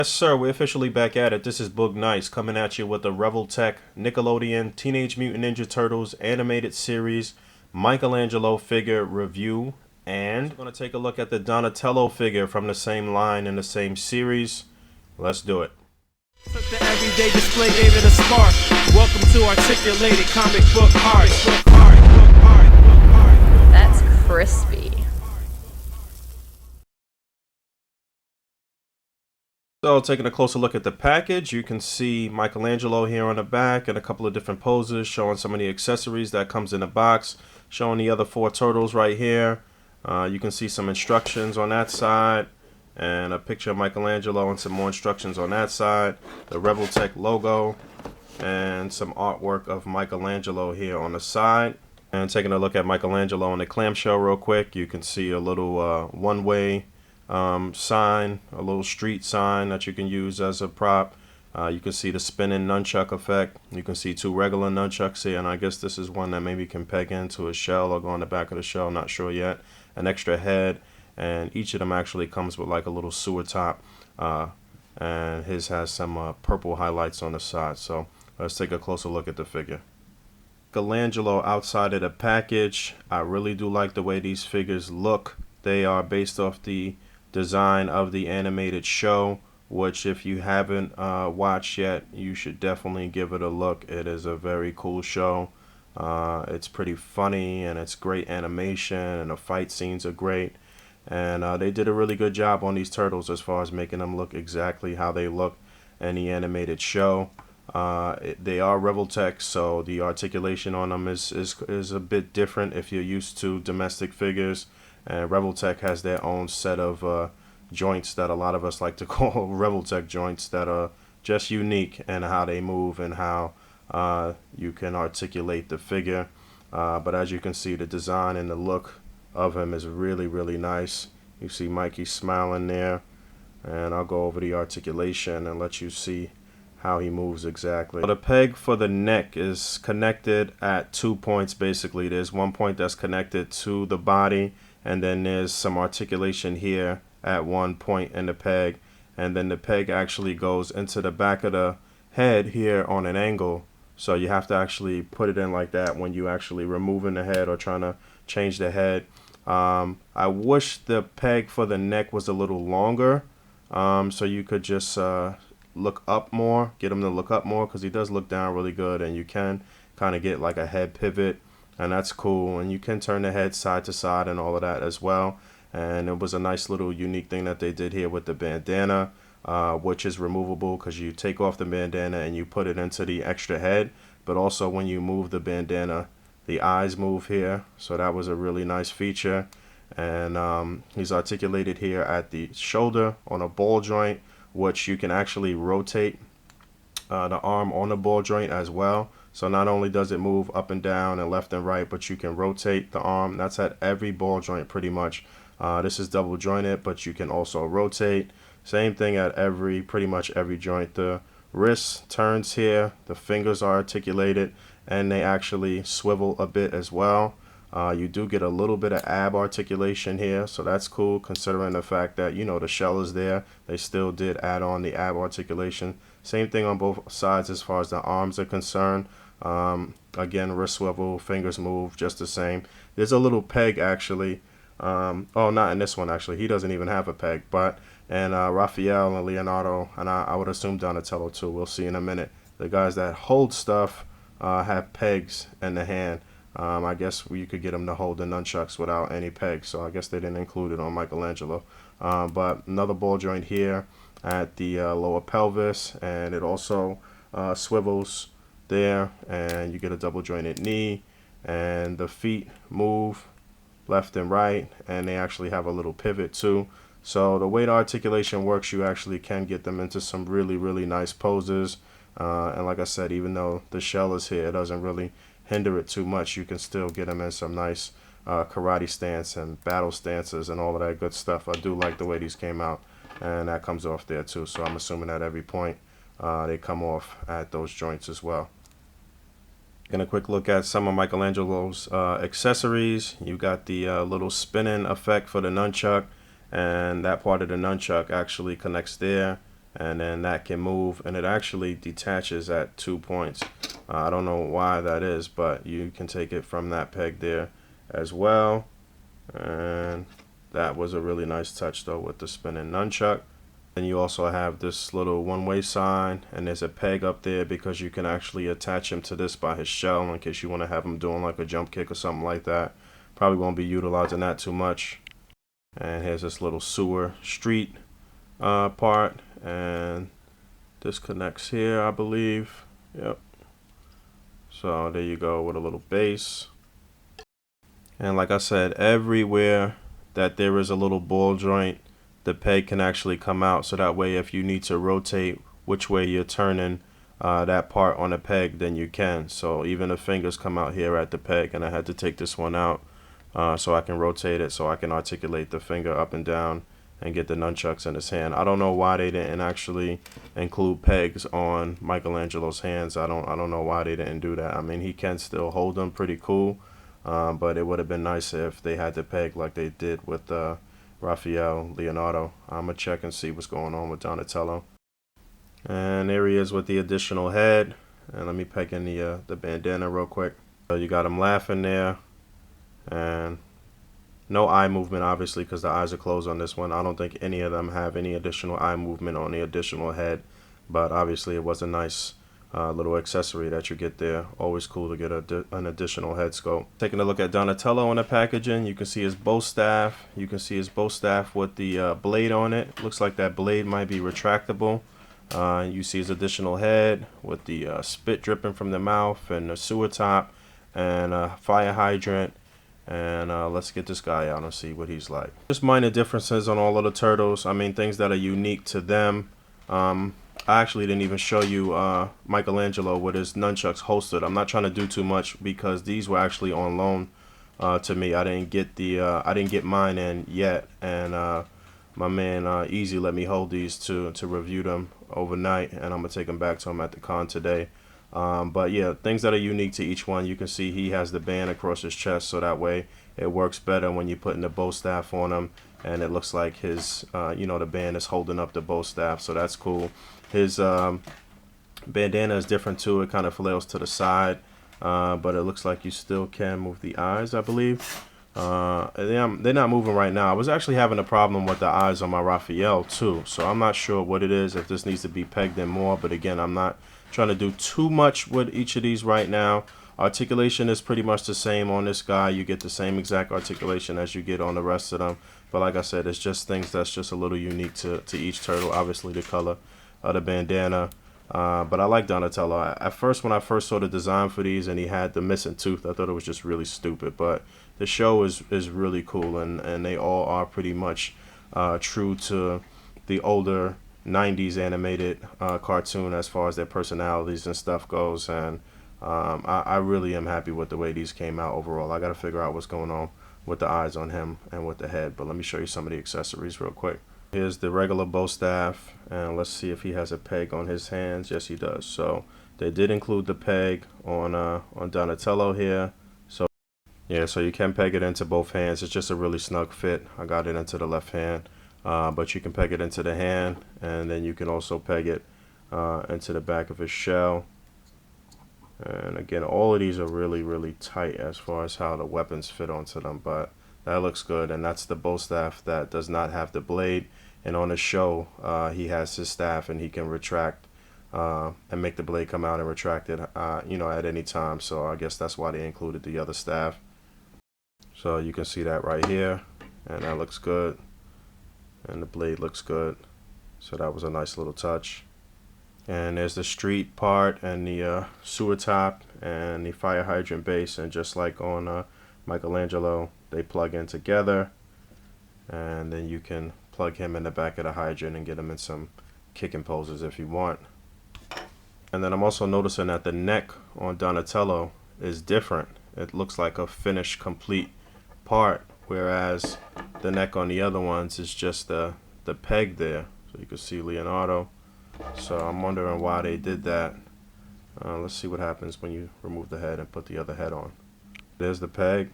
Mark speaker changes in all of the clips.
Speaker 1: Yes, sir, we're officially back at it. This is Boog Nice coming at you with the Revoltech Nickelodeon Teenage Mutant Ninja Turtles animated series Michelangelo figure review. And we're going to take a look at the Donatello figure from the same line in the same series. Let's do it.
Speaker 2: The everyday display gave it a spark. Welcome to articulated comic book art.
Speaker 3: That's crispy.
Speaker 1: So taking a closer look at the package, you can see Michelangelo here on the back and a couple of different poses showing some of the accessories that comes in the box, showing the other four turtles right here. You can see some instructions on that side and a picture of Michelangelo and some more instructions on that side, the Revoltech logo, and some artwork of Michelangelo here on the side. And taking a look at Michelangelo on the clamshell real quick, you can see a little one-way sign, a little street sign that you can use as a prop. You can see the spinning nunchuck effect. You can see two regular nunchucks here, and I guess this is one that maybe can peg into a shell or go on the back of the shell, not sure yet. An extra head, and each of them actually comes with like a little sewer top, and his has some purple highlights on the side. So let's take a closer look at the figure. Michelangelo outside of the package, I really do like the way these figures look. They are based off the design of the animated show, which if you haven't watched yet, you should definitely give it a look. It is a very cool show. It's pretty funny and it's great animation, and the fight scenes are great, and they did a really good job on these turtles as far as making them look exactly how they look in the animated show. They are Revoltech, so the articulation on them is a bit different if you're used to domestic figures. And Revoltech has their own set of joints that a lot of us like to call Revoltech joints that are just unique in how they move and how you can articulate the figure. But as you can see, the design and the look of him is really, really nice. You see Mikey smiling there, and I'll go over the articulation and let you see how he moves exactly. The peg for the neck is connected at 2 points basically. There's one point that's connected to the body, and then there's some articulation here at one point in the peg, and then the peg actually goes into the back of the head here on an angle, so you have to actually put it in like that when you actually removing the head or trying to change the head. I wish the peg for the neck was a little longer, so you could just look up more, get him to look up more, because he does look down really good, and you can kind of get like a head pivot, and that's cool. And you can turn the head side to side and all of that as well. And it was a nice little unique thing that they did here with the bandana, which is removable because you take off the bandana and you put it into the extra head. But also when you move the bandana, the eyes move here. So that was a really nice feature. And he's articulated here at the shoulder on a ball joint, which you can actually rotate the arm on the ball joint as well. So not only does it move up and down and left and right, but you can rotate the arm. That's at every ball joint pretty much. This is double jointed, but you can also rotate. Same thing at pretty much every joint. The wrist turns here, the fingers are articulated, and they actually swivel a bit as well. You do get a little bit of ab articulation here, so that's cool considering the fact that, you know, the shell is there. They still did add on the ab articulation. Same thing on both sides as far as the arms are concerned. Again, wrist swivel, fingers move just the same. There's a little peg actually. Oh, not in this one actually. He doesn't even have a peg, but and Raphael and Leonardo, and I would assume Donatello too. We'll see in a minute. The guys that hold stuff have pegs in the hand. I guess you could get them to hold the nunchucks without any pegs, so I guess they didn't include it on Michelangelo. But another ball joint here at the lower pelvis, and it also swivels there, and you get a double jointed knee, and the feet move left and right, and they actually have a little pivot too. So the way the articulation works, you actually can get them into some really, really nice poses. And like I said, even though the shell is here, it doesn't really hinder it too much. You can still get them in some nice karate stance and battle stances and all of that good stuff. I do like the way these came out, and that comes off there too. So I'm assuming at every point they come off at those joints as well. Gonna quick look at some of Michelangelo's accessories. You got the little spinning effect for the nunchuck, and that part of the nunchuck actually connects there, and then that can move, and it actually detaches at 2 points. I don't know why that is, but you can take it from that peg there as well. And that was a really nice touch though with the spinning nunchuck. Then you also have this little one-way sign, and there's a peg up there because you can actually attach him to this by his shell in case you want to have him doing like a jump kick or something like that. Probably won't be utilizing that too much. And here's this little sewer street part, and this connects here, I believe. Yep. So there you go with a little base. And like I said, everywhere that there is a little ball joint, the peg can actually come out, so that way if you need to rotate which way you're turning that part on the peg, then you can. So even the fingers come out here at the peg, and I had to take this one out so I can rotate it, so I can articulate the finger up and down and get the nunchucks in his hand. I don't know why they didn't actually include pegs on Michelangelo's hands. I don't know why they didn't do that. I mean, he can still hold them pretty cool, but it would have been nicer if they had the peg like they did with Raphael, Leonardo. I'm gonna check and see what's going on with Donatello. And there he is with the additional head. And let me peg in the bandana real quick. So you got him laughing there, and no eye movement obviously because the eyes are closed on this one. I don't think any of them have any additional eye movement on the additional head, but obviously it was a nice little accessory that you get there. Always cool to get an additional head sculpt. Taking a look at Donatello on the packaging, you can see his bow staff. You can see his bow staff with the blade on it. Looks like that blade might be retractable. You see his additional head with the spit dripping from the mouth, and the sewer top, and a fire hydrant. And let's get this guy out and see what he's like. Just minor differences on all of the turtles. I mean, things that are unique to them. I actually didn't even show you Michelangelo with his nunchucks holstered. I'm not trying to do too much because these were actually on loan to me. I didn't get mine in yet, and my man Easy let me hold these to review them overnight, and I'm gonna take them back to him at the con today. But yeah, things that are unique to each one. You can see he has the band across his chest, so that way it works better when you're putting the bow staff on him, and it looks like his the band is holding up the bow staff, so that's cool. His bandana is different too. It kind of flails to the side, but it looks like you still can move the eyes, I believe. They're not moving right now. I was actually having a problem with the eyes on my Raphael too, so I'm not sure what it is, if this needs to be pegged in more, but again, I'm not trying to do too much with each of these right now. Articulation is pretty much the same on this guy. You get the same exact articulation as you get on the rest of them, but like I said, it's just things that's just a little unique to each turtle. Obviously the color of the bandana, but I like Donatello. At first, when I first saw the design for these and he had the missing tooth, I thought it was just really stupid, but the show is really cool, and they all are pretty much true to the older 90s animated cartoon as far as their personalities and stuff goes, and I really am happy with the way these came out overall. I gotta figure out what's going on with the eyes on him and with the head, but let me show you some of the accessories real quick. Here's the regular bow staff, and let's see if he has a peg on his hands. Yes, he does. So they did include the peg on Donatello here. So yeah, so you can peg it into both hands. It's just a really snug fit. I got it into the left hand, but you can peg it into the hand, and then you can also peg it into the back of his shell. And again, all of these are really tight as far as how the weapons fit onto them, but that looks good. And that's the bow staff that does not have the blade, and on the show he has his staff, and he can retract and make the blade come out and retract it at any time. So I guess that's why they included the other staff. So you can see that right here, and that looks good, and the blade looks good, so that was a nice little touch. And there's the street part, and the sewer top, and the fire hydrant base, and just like on Michelangelo, they plug in together, and then you can plug him in the back of the hydrant and get him in some kicking poses if you want. And then I'm also noticing that the neck on Donatello is different. It looks like a finished complete part, whereas the neck on the other ones is just the peg there. So you can see Leonardo. So I'm wondering why they did that. Let's see what happens when you remove the head and put the other head on. There's the peg.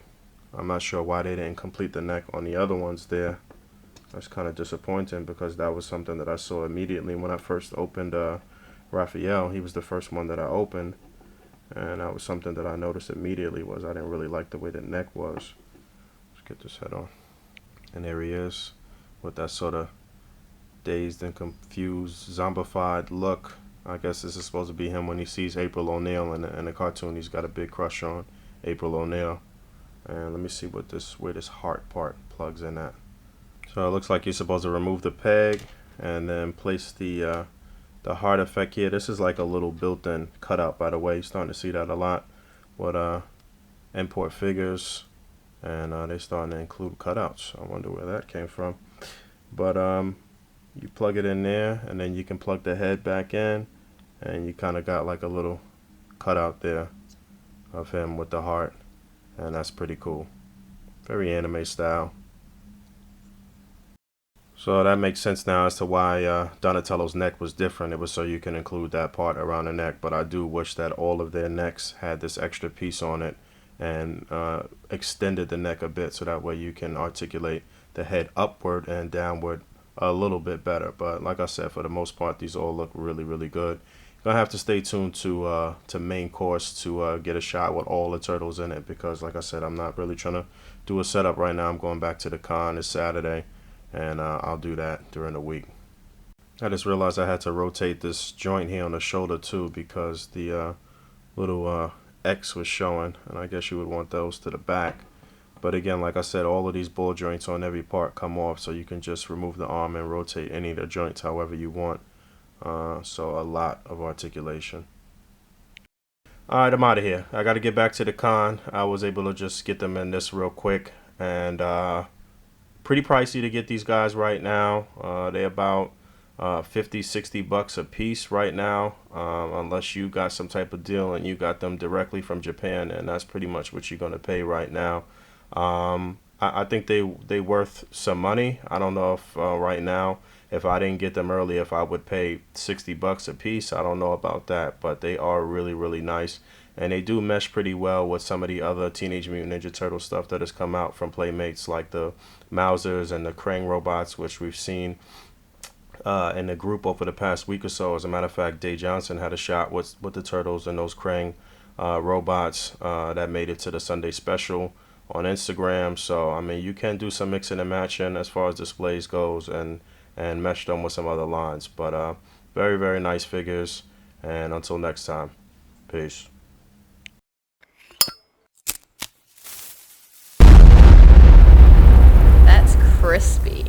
Speaker 1: I'm not sure why they didn't complete the neck on the other ones there. That's kind of disappointing because that was something that I saw immediately when I first opened Raphael. He was the first one that I opened, and that was something that I noticed immediately was I didn't really like the way the neck was. Let's get this head on. And there he is with that sort of dazed and confused, zombified look. I guess this is supposed to be him when he sees April O'Neil in the cartoon. He's got a big crush on April O'Neil. And let me see what where this heart part plugs in at. So it looks like you're supposed to remove the peg and then place the heart effect here. This is like a little built-in cutout, by the way. You're starting to see that a lot with import figures, and they're starting to include cutouts. I wonder where that came from. But you plug it in there, and then you can plug the head back in, and you kind of got like a little cutout there of him with the heart, and that's pretty cool. Very anime style. So that makes sense now as to why Donatello's neck was different. It was so you can include that part around the neck, but I do wish that all of their necks had this extra piece on it and extended the neck a bit, so that way you can articulate the head upward and downward a little bit better. But like I said, for the most part, these all look really, really good. You're gonna have to stay tuned to main course to get a shot with all the turtles in it, because like I said, I'm not really trying to do a setup right now. I'm going back to the con this Saturday, and I'll do that during the week. I just realized I had to rotate this joint here on the shoulder too, because the little X was showing, and I guess you would want those to the back. But again, like I said, all of these ball joints on every part come off, so you can just remove the arm and rotate any of the joints however you want. So a lot of articulation. Alright, I'm out of here. I got to get back to the con. I was able to just get them in this real quick, and pretty pricey to get these guys right now. They're about 50-60 bucks a piece right now, unless you got some type of deal and you got them directly from Japan, and that's pretty much what you're going to pay right now. I think they worth some money. I don't know if right now, if I didn't get them early, if I would pay 60 bucks a piece. I don't know about that, but they are really, really nice, and they do mesh pretty well with some of the other Teenage Mutant Ninja Turtle stuff that has come out from Playmates, like the Mousers and the Krang robots, which we've seen in the group over the past week or so. As a matter of fact, Day Johnson had a shot with the Turtles and those Krang robots that made it to the Sunday special on Instagram. So I mean, you can do some mixing and matching as far as displays goes, and mesh them with some other lines. But very, very nice figures, and until next time, peace.
Speaker 3: That's crispy.